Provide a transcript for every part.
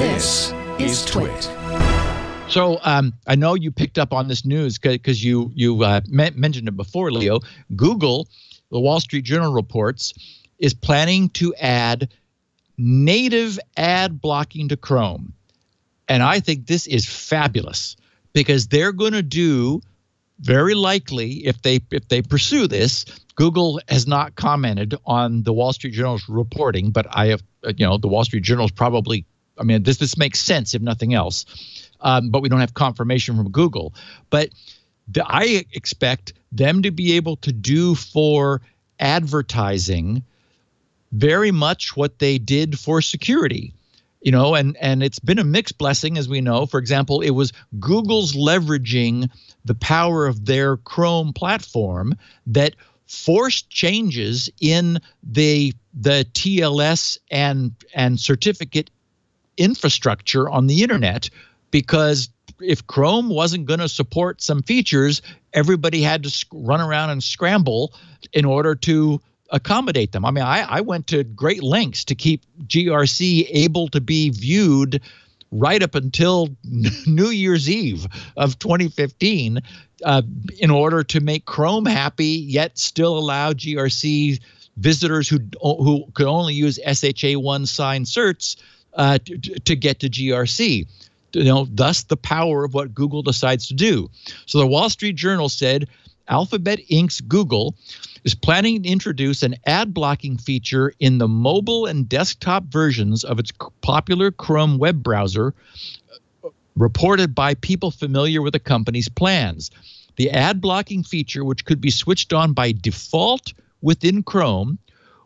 This is TWiT. So I know you picked up on this news because you mentioned it before, Leo. Google, the Wall Street Journal reports, is planning to add native ad blocking to Chrome. And I think this is fabulous because they're going to do, very likely, if they pursue this. Google has not commented on the Wall Street Journal's reporting, but I have, the Wall Street Journal's probably, I mean, this makes sense if nothing else. But we don't have confirmation from Google. But I expect them to be able to do for advertising very much what they did for security. And it's been a mixed blessing, as we know. For example, it was Google's leveraging the power of their Chrome platform that forced changes in the TLS and certificate infrastructure on the internet, because if Chrome wasn't going to support some features, everybody had to run around and scramble in order to accommodate them. I mean, I went to great lengths to keep GRC able to be viewed right up until New Year's Eve of 2015 in order to make Chrome happy, yet still allow GRC visitors who could only use SHA-1 signed certs to get to GRC. Thus the power of what Google decides to do. So the Wall Street Journal said Alphabet Inc.'s Google is planning to introduce an ad blocking feature in the mobile and desktop versions of its popular Chrome web browser, reported by people familiar with the company's plans. The ad blocking feature, which could be switched on by default within Chrome,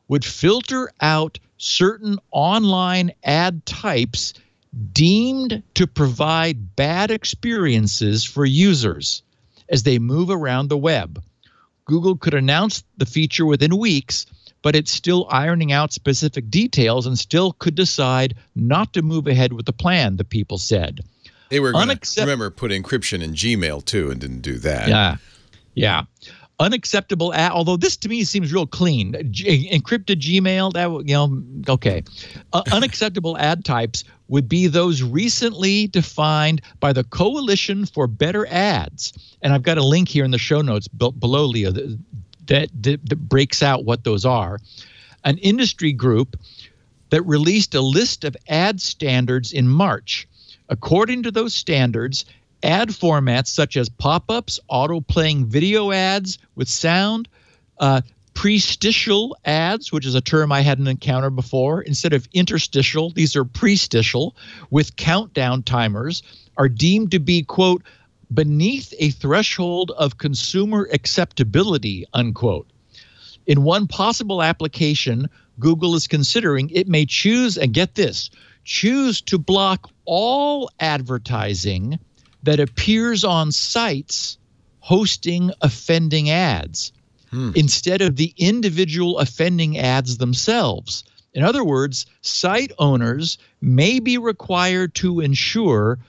would filter out certain online ad types deemed to provide bad experiences for users as they move around the web. Google could announce the feature within weeks, but it's still ironing out specific details and still could decide not to move ahead with the plan, the people said. They were going to, remember, put encryption in Gmail, too, and didn't do that. Yeah. Unacceptable, although this to me seems real clean. Encrypted Gmail, okay. Unacceptable ad types would be those recently defined by the Coalition for Better Ads. And I've got a link here in the show notes below, Leo, that breaks out what those are. An industry group that released a list of ad standards in March. According to those standards, ad formats such as pop-ups, auto-playing video ads with sound, prestitial ads, which is a term I hadn't encountered before. Instead of interstitial, these are prestitial with countdown timers, are deemed to be, quote, beneath a threshold of consumer acceptability, unquote. In one possible application, Google is considering it may choose, and get this, choose to block all advertising that appears on sites hosting offending ads instead of the individual offending ads themselves. In other words, site owners may be required to ensure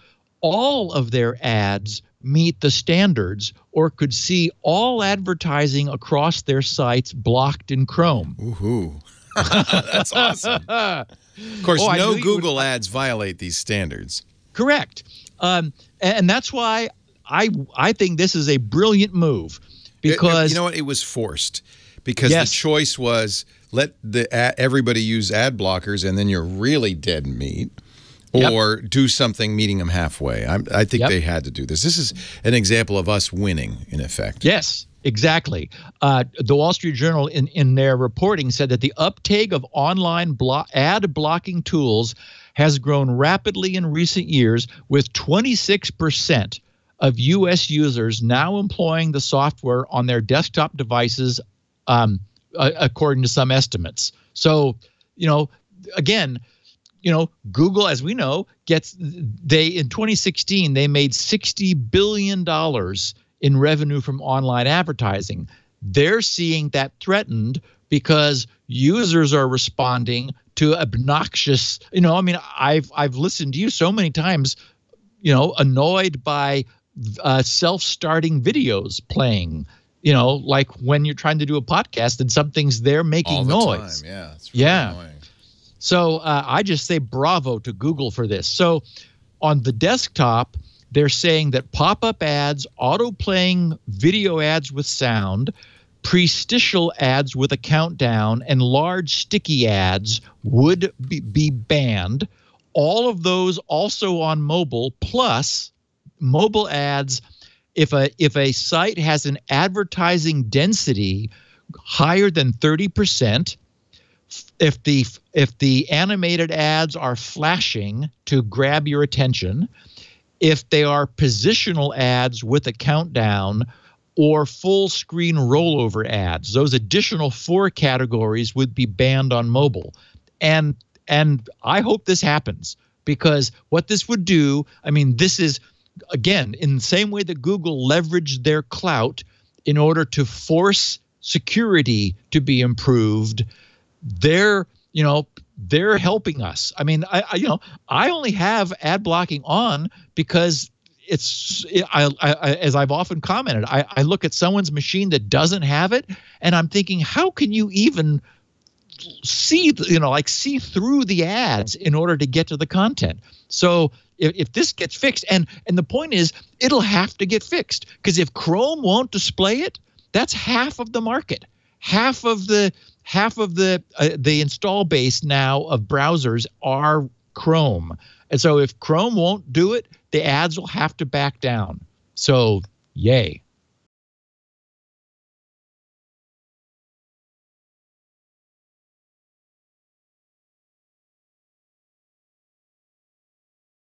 all of their ads meet the standards or could see all advertising across their sites blocked in Chrome. Woohoo. That's awesome. Of course, no Google ads violate these standards. Correct. And that's why I think this is a brilliant move, because you know what, it was forced because the choice was let everybody use ad blockers and then you're really dead meat, or do something meeting them halfway. I think they had to do this. This is an example of us winning, in effect. Yes, exactly. The Wall Street Journal in their reporting said that the uptake of online ad blocking tools has grown rapidly in recent years, with 26% of U.S. users now employing the software on their desktop devices, according to some estimates. So, again, Google, as we know, in 2016, they made $60 billion in revenue from online advertising. They're seeing that threatened because users are responding to obnoxious, I've listened to you so many times, annoyed by self-starting videos playing, like when you're trying to do a podcast and something's there making all the noise. time. Yeah, it's really annoying. So I just say bravo to Google for this. So on the desktop, they're saying that pop-up ads, auto-playing video ads with sound, prestitial ads with a countdown, and large sticky ads would be banned. All of those also on mobile, plus mobile ads. If a site has an advertising density higher than 30%, if the animated ads are flashing to grab your attention, if they are positional ads with a countdown, or full screen rollover ads, those additional 4 categories would be banned on mobile. And I hope this happens, because what this would do, I mean, this is, again, in the same way that Google leveraged their clout in order to force security to be improved, they're helping us. I mean, I only have ad blocking on because as I've often commented, I look at someone's machine that doesn't have it, and I'm thinking, how can you even see through the ads in order to get to the content? So if this gets fixed, and the point is, it'll have to get fixed, because if Chrome won't display it, that's half of the market, half of the install base now of browsers are Chrome. And so if Chrome won't do it, the ads will have to back down. So yay.